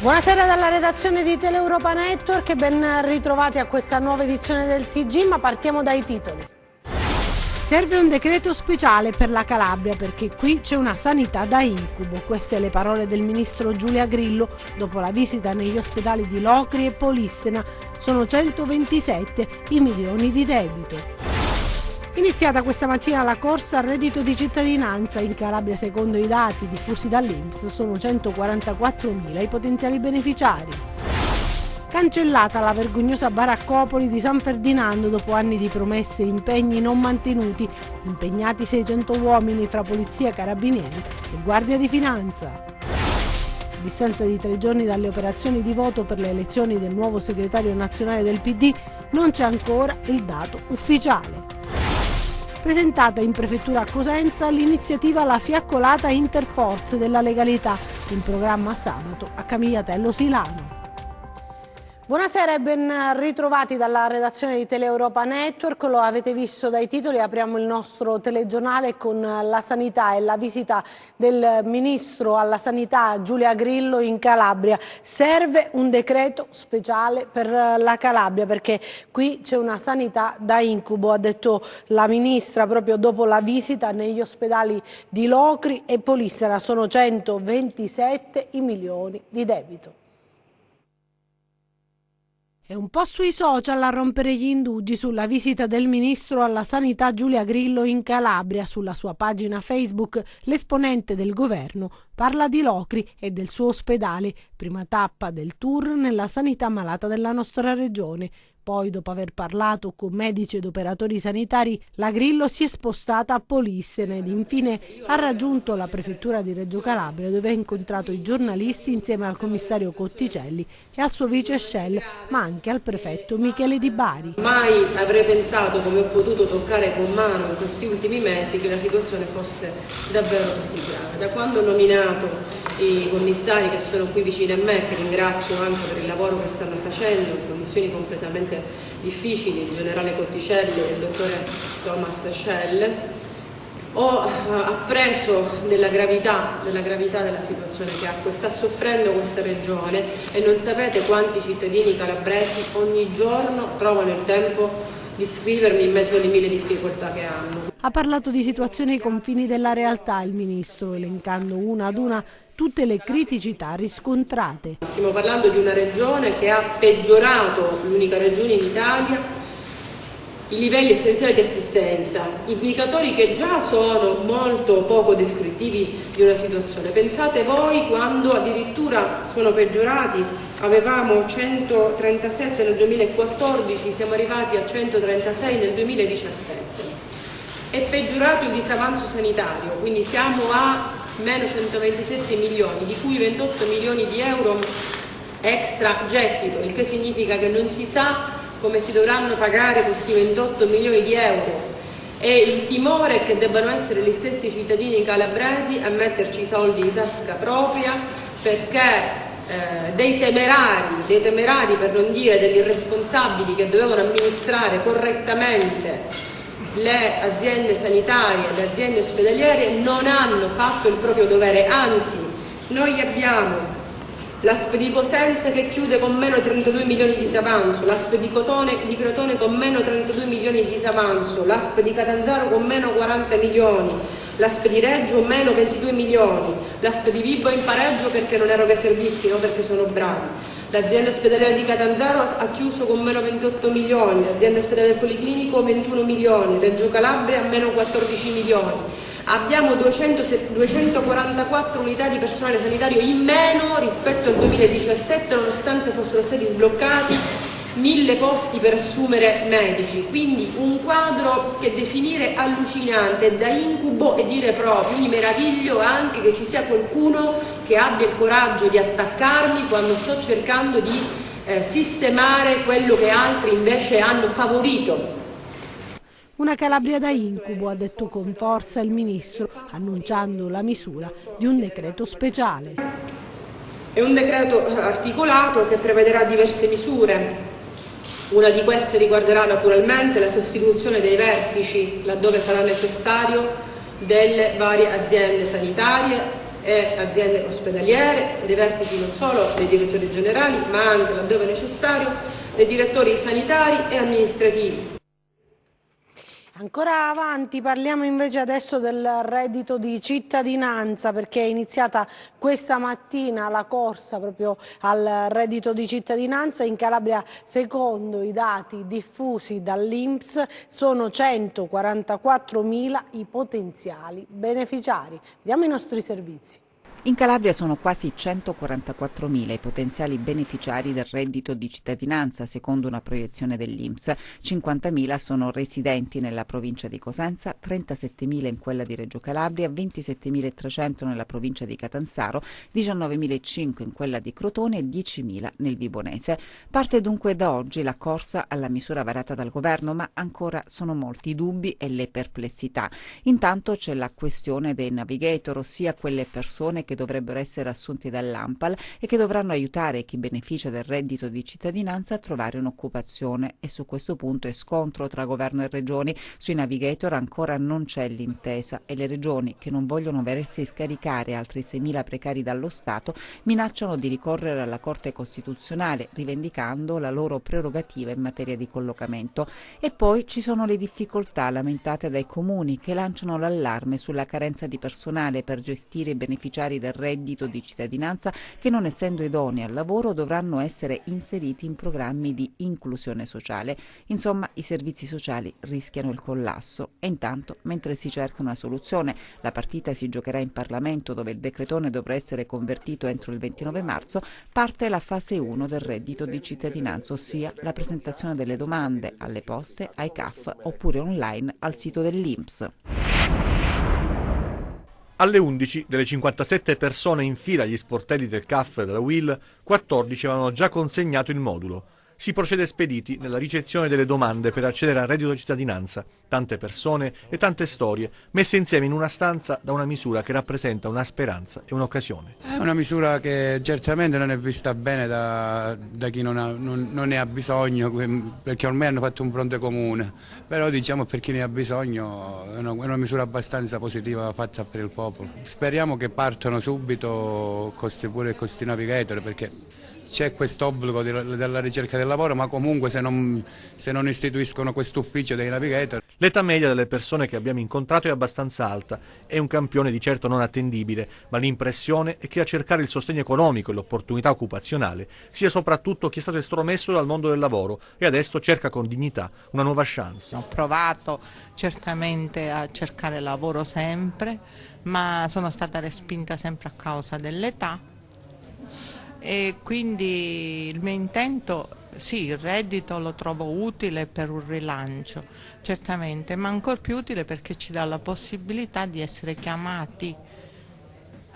Buonasera dalla redazione di Teleuropa Network e ben ritrovati a questa nuova edizione del TG, ma partiamo dai titoli. Serve un decreto speciale per la Calabria perché qui c'è una sanità da incubo. Queste le parole del ministro Giulia Grillo dopo la visita negli ospedali di Locri e Polistena. Sono 127 i milioni di debito. Iniziata questa mattina la corsa al reddito di cittadinanza. In Calabria, secondo i dati diffusi dall'INPS, sono 144.000 i potenziali beneficiari. Cancellata la vergognosa baraccopoli di San Ferdinando dopo anni di promesse e impegni non mantenuti. Impegnati 600 uomini fra polizia, carabinieri e guardia di finanza. A distanza di 3 giorni dalle operazioni di voto per le elezioni del nuovo segretario nazionale del PD, non c'è ancora il dato ufficiale. Presentata in prefettura a Cosenza l'iniziativa La Fiaccolata Interforze della Legalità, in programma sabato a Camigliatello Silano. Buonasera e ben ritrovati dalla redazione di Teleuropa Network. Lo avete visto dai titoli, apriamo il nostro telegiornale con la sanità e la visita del ministro alla sanità Giulia Grillo in Calabria. Serve un decreto speciale per la Calabria perché qui c'è una sanità da incubo, ha detto la ministra proprio dopo la visita negli ospedali di Locri e Polistena. Sono 127 i milioni di debito. È un po' sui social a rompere gli indugi sulla visita del ministro alla sanità Giulia Grillo in Calabria. Sulla sua pagina Facebook l'esponente del governo parla di Locri e del suo ospedale, prima tappa del tour nella sanità malata della nostra regione. Poi, dopo aver parlato con medici ed operatori sanitari, la Grillo si è spostata a Polistena ed infine ha raggiunto la prefettura di Reggio Calabria, dove ha incontrato i giornalisti insieme al commissario Cotticelli e al suo vice Schell, ma anche al prefetto Michele Di Bari. Mai avrei pensato, come ho potuto toccare con mano in questi ultimi mesi, che la situazione fosse davvero così grave. Da quando ho nominato i commissari che sono qui vicino a me, che ringrazio anche per il lavoro che stanno facendo in condizioni completamente difficili, il generale Cotticelli e il dottore Thomas Schell, ho appreso della gravità della situazione che sta soffrendo questa regione e non sapete quanti cittadini calabresi ogni giorno trovano il tempo di scrivermi in mezzo alle mille difficoltà che hanno. Ha parlato di situazione ai confini della realtà il ministro, elencando una ad una tutte le criticità riscontrate. Stiamo parlando di una regione che ha peggiorato, l'unica regione in Italia, i livelli essenziali di assistenza, indicatori che già sono molto poco descrittivi di una situazione. Pensate voi quando addirittura sono peggiorati, avevamo 137 nel 2014, siamo arrivati a 136 nel 2017. È peggiorato il disavanzo sanitario, quindi siamo a meno 127 milioni, di cui 28 milioni di euro extra gettito, il che significa che non si sa come si dovranno pagare questi 28 milioni di euro e il timore è che debbano essere gli stessi cittadini calabresi a metterci i soldi di tasca propria perché dei temerari per non dire degli irresponsabili che dovevano amministrare correttamente le aziende sanitarie, le aziende ospedaliere non hanno fatto il proprio dovere, anzi noi abbiamo l'ASP di Cosenza che chiude con meno 32 milioni di disavanzo, l'ASP di Crotone con meno 32 milioni di disavanzo, l'ASP di Catanzaro con meno 40 milioni, l'ASP di Reggio meno 22 milioni, l'ASP di Vibo in pareggio perché non eroga servizi, non perché sono bravi. L'azienda ospedaliera di Catanzaro ha chiuso con meno 28 milioni, l'azienda ospedaliera del Policlinico 21 milioni, Reggio Calabria meno 14 milioni. Abbiamo 244 unità di personale sanitario in meno rispetto al 2017, nonostante fossero stati sbloccati 1000 posti per assumere medici. Quindi un quadro che definire allucinante, da incubo e dire proprio. Mi meraviglio anche che ci sia qualcuno che abbia il coraggio di attaccarmi quando sto cercando di sistemare quello che altri invece hanno favorito. Una Calabria da incubo, ha detto con forza il ministro, annunciando la misura di un decreto speciale. È un decreto articolato che prevederà diverse misure. Una di queste riguarderà naturalmente la sostituzione dei vertici, laddove sarà necessario, delle varie aziende sanitarie e aziende ospedaliere, dei vertici non solo dei direttori generali, ma anche, laddove necessario, dei direttori sanitari e amministrativi. Ancora avanti parliamo invece adesso del reddito di cittadinanza, perché è iniziata questa mattina la corsa proprio al reddito di cittadinanza. In Calabria, secondo i dati diffusi dall'INPS, sono 144.000 i potenziali beneficiari. Vediamo i nostri servizi. In Calabria sono quasi 144.000 i potenziali beneficiari del reddito di cittadinanza, secondo una proiezione dell'INPS. 50.000 sono residenti nella provincia di Cosenza, 37.000 in quella di Reggio Calabria, 27.300 nella provincia di Catanzaro, 19.500 in quella di Crotone e 10.000 nel Vibonese. Parte dunque da oggi la corsa alla misura varata dal governo, ma ancora sono molti i dubbi e le perplessità. Intanto c'è la questione dei navigator, ossia quelle persone che dovrebbero essere assunti dall'ANPAL e che dovranno aiutare chi beneficia del reddito di cittadinanza a trovare un'occupazione, e su questo punto è scontro tra governo e regioni. Sui navigator ancora non c'è l'intesa e le regioni, che non vogliono vedersi scaricare altri 6.000 precari dallo Stato, minacciano di ricorrere alla Corte Costituzionale rivendicando la loro prerogativa in materia di collocamento. E poi ci sono le difficoltà lamentate dai comuni, che lanciano l'allarme sulla carenza di personale per gestire i beneficiari del reddito di cittadinanza che, non essendo idonei al lavoro, dovranno essere inseriti in programmi di inclusione sociale. Insomma, i servizi sociali rischiano il collasso. E intanto, mentre si cerca una soluzione, la partita si giocherà in Parlamento, dove il decretone dovrà essere convertito entro il 29 marzo, parte la fase 1 del reddito di cittadinanza, ossia la presentazione delle domande alle poste, ai CAF oppure online al sito dell'INPS. Alle 11, delle 57 persone in fila agli sportelli del CAF e della UIL, 14 avevano già consegnato il modulo. Si procede spediti nella ricezione delle domande per accedere al reddito di cittadinanza. Tante persone e tante storie messe insieme in una stanza da una misura che rappresenta una speranza e un'occasione. È una misura che certamente non è vista bene da chi non ne ha bisogno, perché ormai hanno fatto un fronte comune. Però diciamo, per chi ne ha bisogno è una misura abbastanza positiva fatta per il popolo. Speriamo che partano subito con questi navigator, perché c'è questo obbligo della ricerca del lavoro, ma comunque se non istituiscono questo ufficio dei navigator. L'età media delle persone che abbiamo incontrato è abbastanza alta, è un campione di certo non attendibile, ma l'impressione è che a cercare il sostegno economico e l'opportunità occupazionale sia soprattutto chi è stato estromesso dal mondo del lavoro e adesso cerca con dignità una nuova chance. Ho provato certamente a cercare lavoro sempre, ma sono stata respinta sempre a causa dell'età. E quindi il mio intento, sì, il reddito lo trovo utile per un rilancio, certamente, ma ancora più utile perché ci dà la possibilità di essere chiamati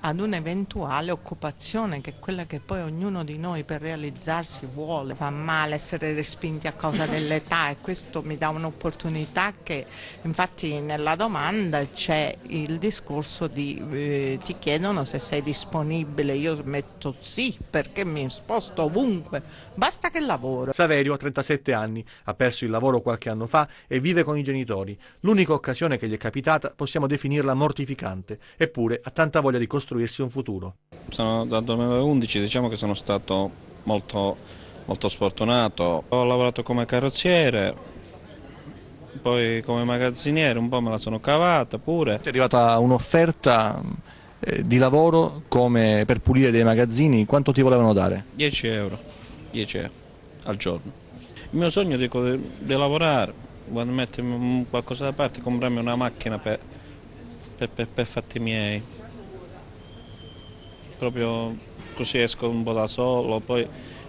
ad un'eventuale occupazione, che è quella che poi ognuno di noi per realizzarsi vuole. Fa male essere respinti a causa dell'età, e questo mi dà un'opportunità che, infatti nella domanda c'è il discorso di ti chiedono se sei disponibile, io metto sì perché mi sposto ovunque, basta che lavoro. Saverio ha 37 anni, ha perso il lavoro qualche anno fa e vive con i genitori. L'unica occasione che gli è capitata possiamo definirla mortificante, eppure ha tanta voglia di costruirsi un futuro. Dal 2011 diciamo che sono stato molto sfortunato. Ho lavorato come carrozziere, poi come magazziniere, un po' me la sono cavata pure. È arrivata un'offerta di lavoro come per pulire dei magazzini, quanto ti volevano dare? 10 euro al giorno. Il mio sogno è di lavorare, quando mettermi qualcosa da parte, comprarmi una macchina per fatti miei. Proprio così esco un po' da solo, poi in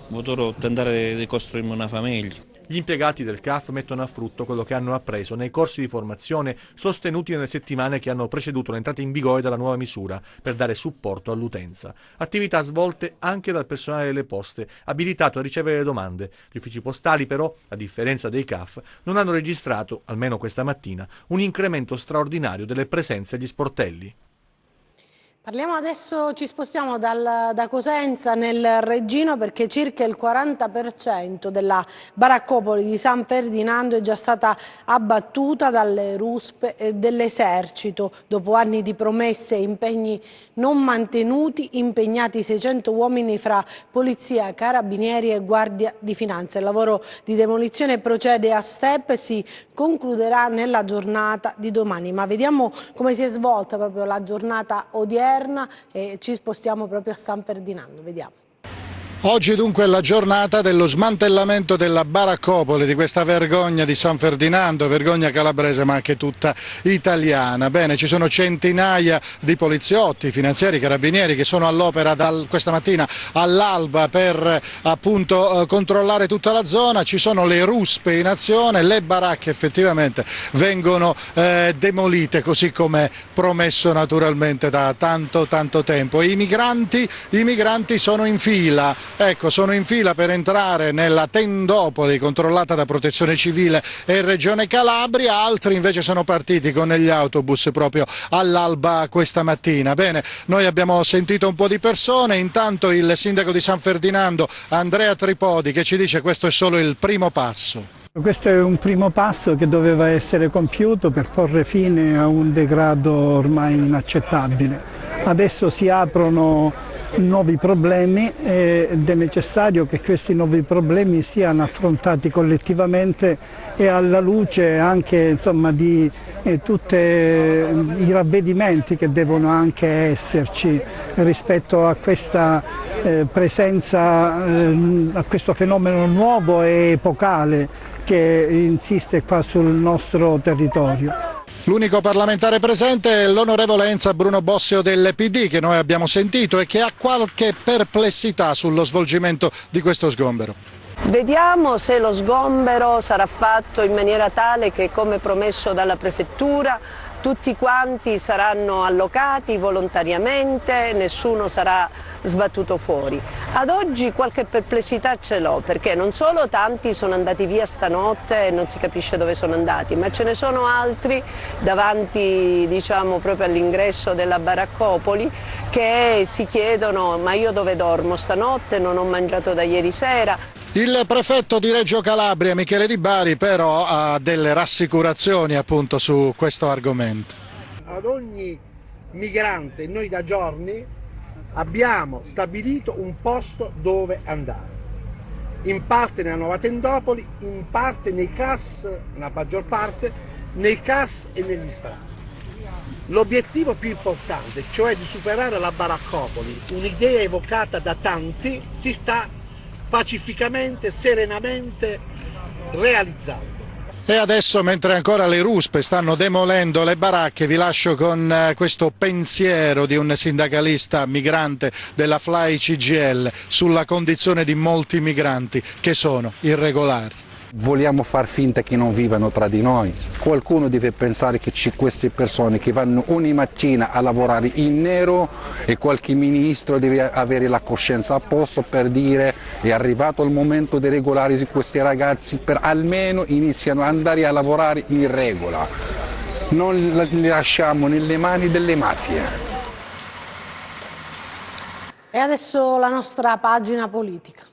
futuro tentare di costruirmi una famiglia. Gli impiegati del CAF mettono a frutto quello che hanno appreso nei corsi di formazione sostenuti nelle settimane che hanno preceduto l'entrata in vigore della nuova misura per dare supporto all'utenza. Attività svolte anche dal personale delle poste, abilitato a ricevere le domande. Gli uffici postali però, a differenza dei CAF, non hanno registrato, almeno questa mattina, un incremento straordinario delle presenze agli sportelli. Parliamo adesso, ci spostiamo da Cosenza nel Reggino, perché circa il 40% della baraccopoli di San Ferdinando è già stata abbattuta dalle ruspe dell'esercito. Dopo anni di promesse e impegni non mantenuti, impegnati 600 uomini fra polizia, carabinieri e guardia di finanza. Il lavoro di demolizione procede a step e si concluderà nella giornata di domani. Ma vediamo come si è svolta proprio la giornata odierna e ci spostiamo proprio a San Ferdinando. Vediamo. Oggi dunque è la giornata dello smantellamento della baraccopoli, di questa vergogna di San Ferdinando, vergogna calabrese ma anche tutta italiana. Bene, ci sono centinaia di poliziotti, finanzieri, carabinieri che sono all'opera questa mattina all'alba per appunto controllare tutta la zona. Ci sono le ruspe in azione, le baracche effettivamente vengono demolite, così come promesso naturalmente da tanto tempo. I migranti sono in fila. Ecco, sono in fila per entrare nella tendopoli controllata da Protezione Civile e Regione Calabria, altri invece sono partiti con gli autobus proprio all'alba questa mattina. Bene, noi abbiamo sentito un po' di persone, intanto il sindaco di San Ferdinando, Andrea Tripodi, che ci dice che questo è solo il primo passo. Questo è un primo passo che doveva essere compiuto per porre fine a un degrado ormai inaccettabile. Adesso si aprono nuovi problemi ed è necessario che questi nuovi problemi siano affrontati collettivamente e alla luce anche di tutti i ravvedimenti che devono anche esserci rispetto a questa presenza, a questo fenomeno nuovo e epocale che insiste qua sul nostro territorio. L'unico parlamentare presente è l'onorevole Enza Bruno Bossio del PD, che noi abbiamo sentito e che ha qualche perplessità sullo svolgimento di questo sgombero. Vediamo se lo sgombero sarà fatto in maniera tale che, come promesso dalla Prefettura, tutti quanti saranno allocati volontariamente, nessuno sarà sbattuto fuori. Ad oggi qualche perplessità ce l'ho, perché non solo tanti sono andati via stanotte e non si capisce dove sono andati, ma ce ne sono altri davanti, proprio all'ingresso della baraccopoli, che si chiedono: ma io dove dormo stanotte? Non ho mangiato da ieri sera. Il prefetto di Reggio Calabria, Michele Di Bari, però ha delle rassicurazioni appunto su questo argomento. Ad ogni migrante noi da giorni abbiamo stabilito un posto dove andare, in parte nella nuova tendopoli, in parte nei CAS, nella maggior parte, nei CAS e negli SPRAR. L'obiettivo più importante, cioè di superare la baraccopoli, un'idea evocata da tanti, si sta pacificamente, serenamente realizzando. E adesso, mentre ancora le ruspe stanno demolendo le baracche, vi lascio con questo pensiero di un sindacalista migrante della FLAI CGIL sulla condizione di molti migranti che sono irregolari. Vogliamo far finta che non vivano tra di noi? Qualcuno deve pensare che c'è queste persone che vanno ogni mattina a lavorare in nero e qualche ministro deve avere la coscienza a posto per dire: è arrivato il momento di regolare questi ragazzi, per almeno iniziano ad andare a lavorare in regola. Non li lasciamo nelle mani delle mafie. E adesso la nostra pagina politica.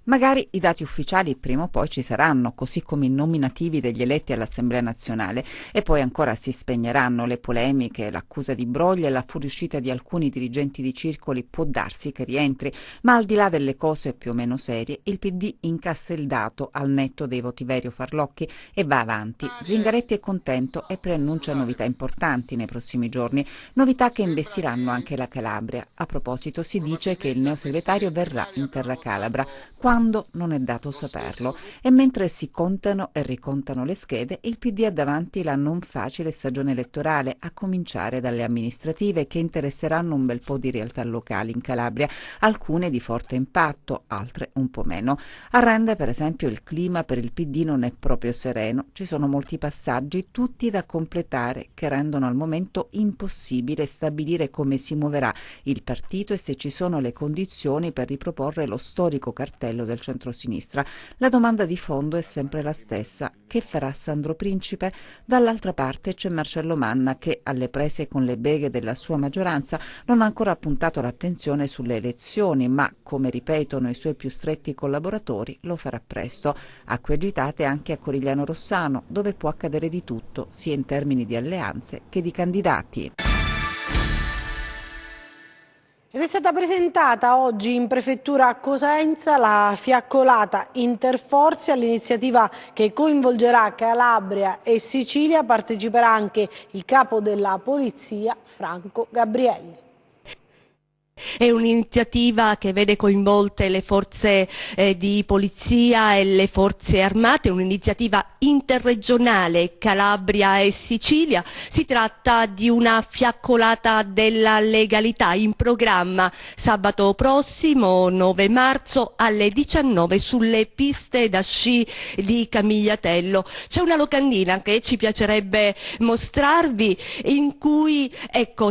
Magari i dati ufficiali prima o poi ci saranno, così come i nominativi degli eletti all'Assemblea nazionale, e poi ancora si spegneranno le polemiche, l'accusa di broglie e la fuoriuscita di alcuni dirigenti di circoli può darsi che rientri, ma al di là delle cose più o meno serie, il PD incassa il dato al netto dei voti veri o farlocchi e va avanti. Zingaretti è contento e preannuncia novità importanti nei prossimi giorni, novità che investiranno anche la Calabria. A proposito, si dice che il neosegretario verrà in terra calabra, quando non è dato saperlo, e mentre si contano e ricontano le schede, il PD ha davanti la non facile stagione elettorale, a cominciare dalle amministrative che interesseranno un bel po' di realtà locali in Calabria, alcune di forte impatto, altre un po' meno. A Rende, per esempio, il clima per il PD non è proprio sereno, ci sono molti passaggi, tutti da completare, che rendono al momento impossibile stabilire come si muoverà il partito e se ci sono le condizioni per riproporre lo storico cartello quello del centrosinistra. La domanda di fondo è sempre la stessa: che farà Sandro Principe? Dall'altra parte c'è Marcello Manna che, alle prese con le beghe della sua maggioranza, non ha ancora puntato l'attenzione sulle elezioni, ma, come ripetono i suoi più stretti collaboratori, lo farà presto. Acque agitate anche a Corigliano Rossano, dove può accadere di tutto, sia in termini di alleanze che di candidati. Ed è stata presentata oggi in prefettura a Cosenza la fiaccolata Interforze. All'iniziativa, che coinvolgerà Calabria e Sicilia, parteciperà anche il capo della polizia Franco Gabrielli. È un'iniziativa che vede coinvolte le forze di polizia e le forze armate, un'iniziativa interregionale Calabria e Sicilia. Si tratta di una fiaccolata della legalità in programma sabato prossimo 9 marzo alle 19 sulle piste da sci di Camigliatello. C'è una locandina che ci piacerebbe mostrarvi, in cui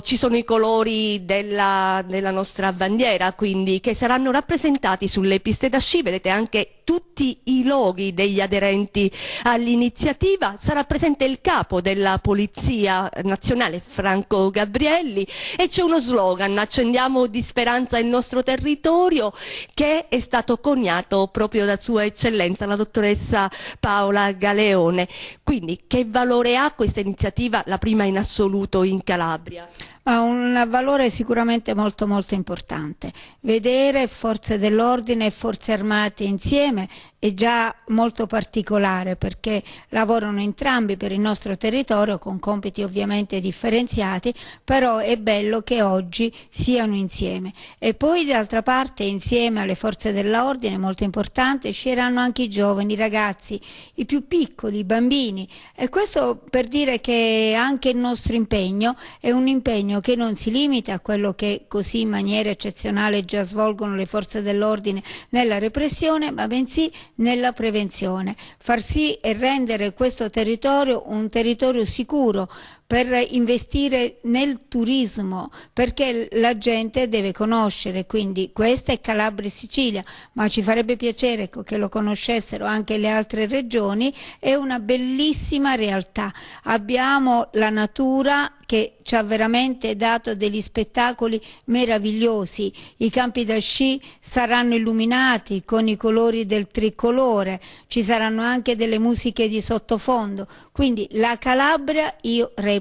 ci sono i colori della nostra bandiera, quindi, che saranno rappresentati sulle piste da sci. Vedete anche tutti i loghi degli aderenti all'iniziativa. Sarà presente il capo della Polizia Nazionale Franco Gabrielli e c'è uno slogan: accendiamo di speranza il nostro territorio, che è stato coniato proprio da Sua Eccellenza la dottoressa Paola Galeone. Quindi che valore ha questa iniziativa, la prima in assoluto in Calabria? Ha un valore sicuramente molto importante. Vedere forze dell'ordine e forze armate insieme è già molto particolare, perché lavorano entrambi per il nostro territorio con compiti ovviamente differenziati, però è bello che oggi siano insieme. E poi d'altra parte, insieme alle forze dell'ordine, molto importante, sceglieranno anche i giovani, i ragazzi, i più piccoli, i bambini, e questo per dire che anche il nostro impegno è un impegno che non si limita a quello che così in maniera eccezionale già svolgono le forze dell'ordine nella repressione, ma bensì nella prevenzione, far sì e rendere questo territorio un territorio sicuro, per investire nel turismo, perché la gente deve conoscere, quindi questa è Calabria e Sicilia, ma ci farebbe piacere che lo conoscessero anche le altre regioni. È una bellissima realtà, abbiamo la natura che ci ha veramente dato degli spettacoli meravigliosi, i campi da sci saranno illuminati con i colori del tricolore, ci saranno anche delle musiche di sottofondo, quindi la Calabria, io reputo,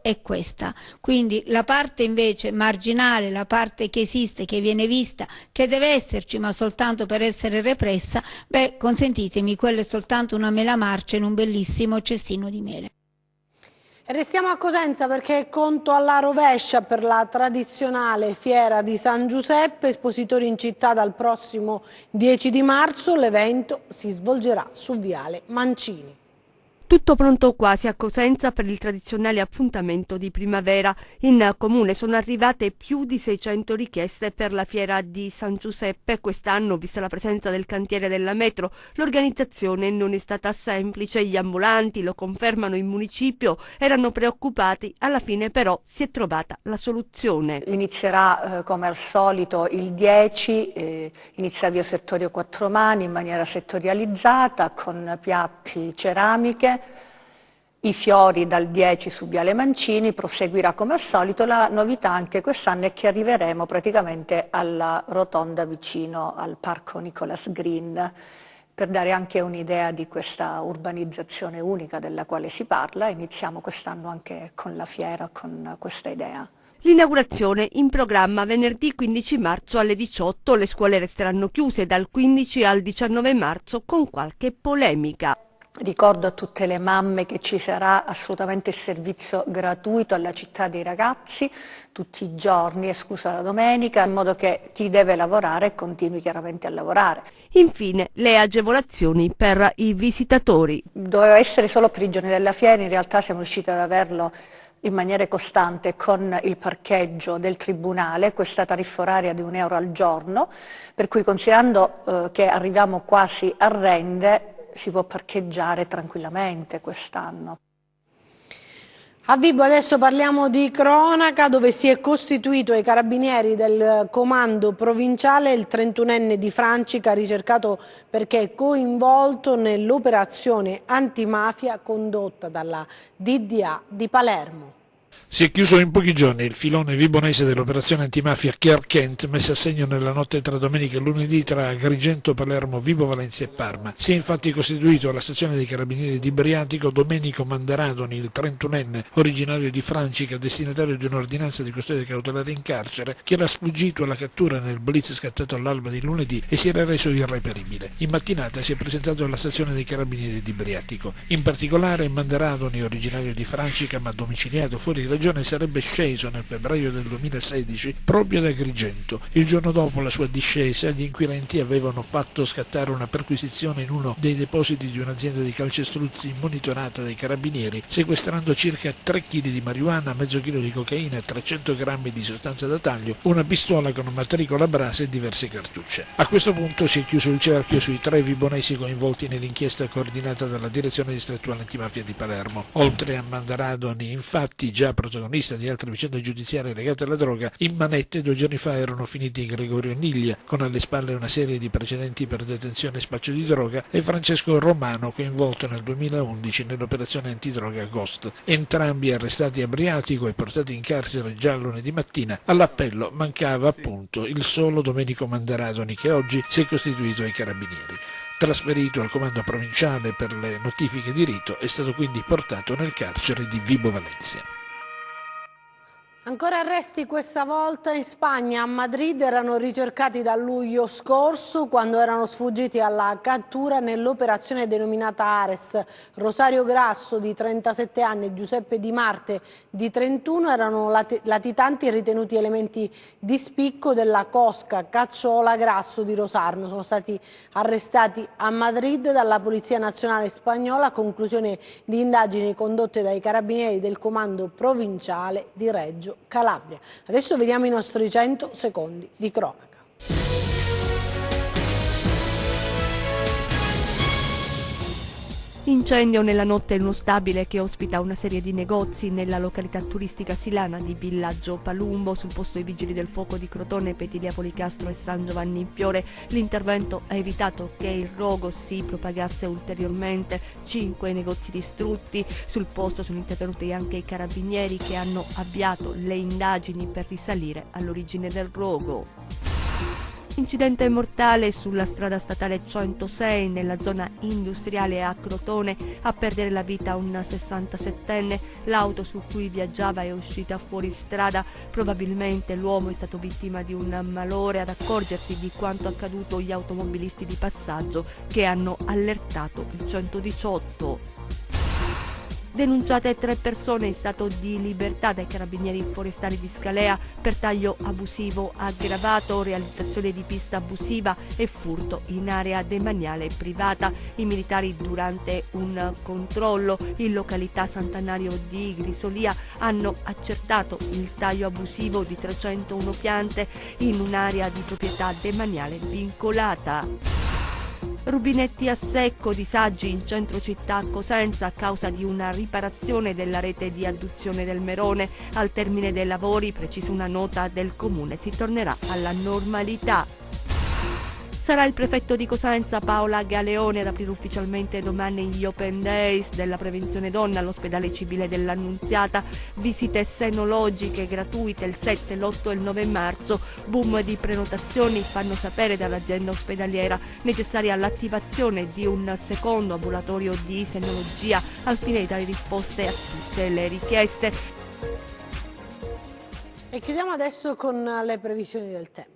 è questa. Quindi la parte invece marginale, la parte che esiste, che viene vista, che deve esserci ma soltanto per essere repressa, consentitemi, quella è soltanto una mela marcia in un bellissimo cestino di mele. Restiamo a Cosenza perché conto alla rovescia per la tradizionale fiera di San Giuseppe, espositori in città dal prossimo 10 di marzo, l'evento si svolgerà su Viale Mancini. Tutto pronto quasi a Cosenza per il tradizionale appuntamento di primavera. In comune sono arrivate più di 600 richieste per la fiera di San Giuseppe. Quest'anno, vista la presenza del cantiere della metro, l'organizzazione non è stata semplice. Gli ambulanti, lo confermano in municipio, erano preoccupati. Alla fine però si è trovata la soluzione. Inizierà come al solito il 10, inizia via Sertorio Quattromani in maniera settorializzata con piatti, ceramiche. I fiori dal 10 su Viale Mancini, proseguirà come al solito. La novità anche quest'anno è che arriveremo praticamente alla rotonda vicino al parco Nicholas Green, per dare anche un'idea di questa urbanizzazione unica della quale si parla. Iniziamo quest'anno anche con la fiera, con questa idea. L'inaugurazione in programma venerdì 15 marzo alle 18, le scuole resteranno chiuse dal 15 al 19 marzo con qualche polemica. Ricordo a tutte le mamme che ci sarà assolutamente il servizio gratuito alla città dei ragazzi tutti i giorni, esclusa la domenica, in modo che chi deve lavorare continui chiaramente a lavorare. Infine le agevolazioni per i visitatori. Doveva essere solo per i giorni della fiera, in realtà siamo riusciti ad averlo in maniera costante con il parcheggio del Tribunale, questa tariffa oraria di €1 al giorno, per cui considerando che arriviamo quasi a rende, si può parcheggiare tranquillamente quest'anno. A Vibo adesso parliamo di cronaca, dove si è costituito ai carabinieri del comando provinciale il 31enne di Francica, ricercato perché è coinvolto nell'operazione antimafia condotta dalla DDA di Palermo. Si è chiuso in pochi giorni il filone vibonese dell'operazione antimafia Chiar Kent, messa a segno nella notte tra domenica e lunedì tra Agrigento, Palermo, Vibo Valentia e Parma. Si è infatti costituito alla stazione dei carabinieri di Briatico Domenico Mandaradoni, il 31enne, originario di Francica, destinatario di un'ordinanza di custodia cautelare in carcere, che era sfuggito alla cattura nel blitz scattato all'alba di lunedì e si era reso irreperibile. In mattinata si è presentato alla stazione dei carabinieri di Briatico. In particolare Mandaradoni, originario di Francica ma domiciliato fuori regione, sarebbe sceso nel febbraio del 2016 proprio ad Agrigento. Il giorno dopo la sua discesa gli inquirenti avevano fatto scattare una perquisizione in uno dei depositi di un'azienda di calcestruzzi monitorata dai carabinieri, sequestrando circa 3 kg di marijuana, mezzo chilo di cocaina, 300 grammi di sostanza da taglio, una pistola con matricola Brase e diverse cartucce. A questo punto si è chiuso il cerchio sui 3 vibonesi coinvolti nell'inchiesta coordinata dalla direzione distrettuale antimafia di Palermo. Oltre a Mandaradoni, infatti, già protagonista di altre vicende giudiziarie legate alla droga, in manette 2 giorni fa erano finiti Gregorio Niglia, con alle spalle una serie di precedenti per detenzione e spaccio di droga, e Francesco Romano, coinvolto nel 2011 nell'operazione antidroga Ghost. Entrambi arrestati a Briatico e portati in carcere già lunedì mattina. All'appello mancava appunto il solo Domenico Mandaradoni, che oggi si è costituito ai carabinieri. Trasferito al comando provinciale per le notifiche di rito, è stato quindi portato nel carcere di Vibo Valentia. Ancora arresti questa volta in Spagna. A Madrid erano ricercati dal luglio scorso, quando erano sfuggiti alla cattura nell'operazione denominata Ares. Rosario Grasso di 37 anni e Giuseppe Di Marte di 31 erano latitanti e ritenuti elementi di spicco della cosca Cacciola Grasso di Rosarno. Sono stati arrestati a Madrid dalla Polizia Nazionale Spagnola a conclusione di indagini condotte dai carabinieri del comando provinciale di Reggio Calabria. Adesso vediamo i nostri 100 secondi di cronaca. Incendio nella notte in uno stabile che ospita una serie di negozi nella località turistica silana di Villaggio Palumbo. Sul posto i vigili del fuoco di Crotone, Petilia Policastro e San Giovanni in Fiore. L'intervento ha evitato che il rogo si propagasse ulteriormente. 5 negozi distrutti. Sul posto sono intervenuti anche i carabinieri, che hanno avviato le indagini per risalire all'origine del rogo. Incidente mortale sulla strada statale 106 nella zona industriale a Crotone, a perdere la vita un 67enne. L'auto su cui viaggiava è uscita fuori strada. Probabilmente l'uomo è stato vittima di un malore. Ad accorgersi di quanto accaduto gli automobilisti di passaggio, che hanno allertato il 118. Denunciate 3 persone in stato di libertà dai carabinieri forestali di Scalea per taglio abusivo aggravato, realizzazione di pista abusiva e furto in area demaniale privata. I militari, durante un controllo in località Sant'Anario di Grisolia, hanno accertato il taglio abusivo di 301 piante in un'area di proprietà demaniale vincolata. Rubinetti a secco, disagi in centro città a Cosenza a causa di una riparazione della rete di adduzione del Merone. Al termine dei lavori, precisa una nota del comune, si tornerà alla normalità. Sarà il prefetto di Cosenza, Paola Galeone, ad aprire ufficialmente domani gli Open Days della prevenzione donna all'ospedale civile dell'Annunziata. Visite senologiche gratuite il 7, l'8 e il 9 marzo. Boom di prenotazioni, fanno sapere dall'azienda ospedaliera. Necessaria l'attivazione di un secondo ambulatorio di senologia al fine di dare risposte a tutte le richieste. E chiudiamo adesso con le previsioni del tempo.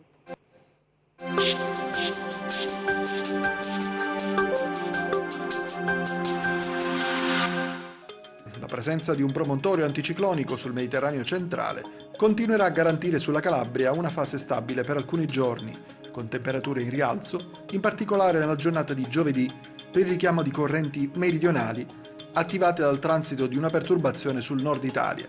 La presenza di un promontorio anticiclonico sul Mediterraneo centrale continuerà a garantire sulla Calabria una fase stabile per alcuni giorni, con temperature in rialzo, in particolare nella giornata di giovedì, per il richiamo di correnti meridionali attivate dal transito di una perturbazione sul nord Italia.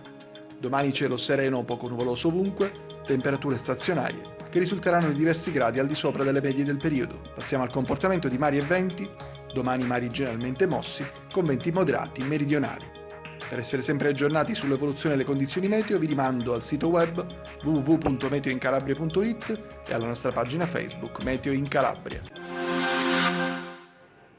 Domani cielo sereno o poco nuvoloso ovunque, temperature stazionarie che risulteranno di diversi gradi al di sopra delle medie del periodo. Passiamo al comportamento di mari e venti. Domani mari generalmente mossi, con venti moderati meridionali. Per essere sempre aggiornati sull'evoluzione delle condizioni meteo vi rimando al sito web www.meteoincalabria.it e alla nostra pagina Facebook Meteo in Calabria.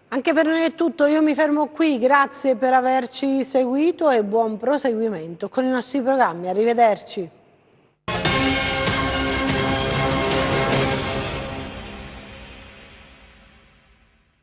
Anche per noi è tutto, io mi fermo qui, grazie per averci seguito e buon proseguimento con i nostri programmi, arrivederci.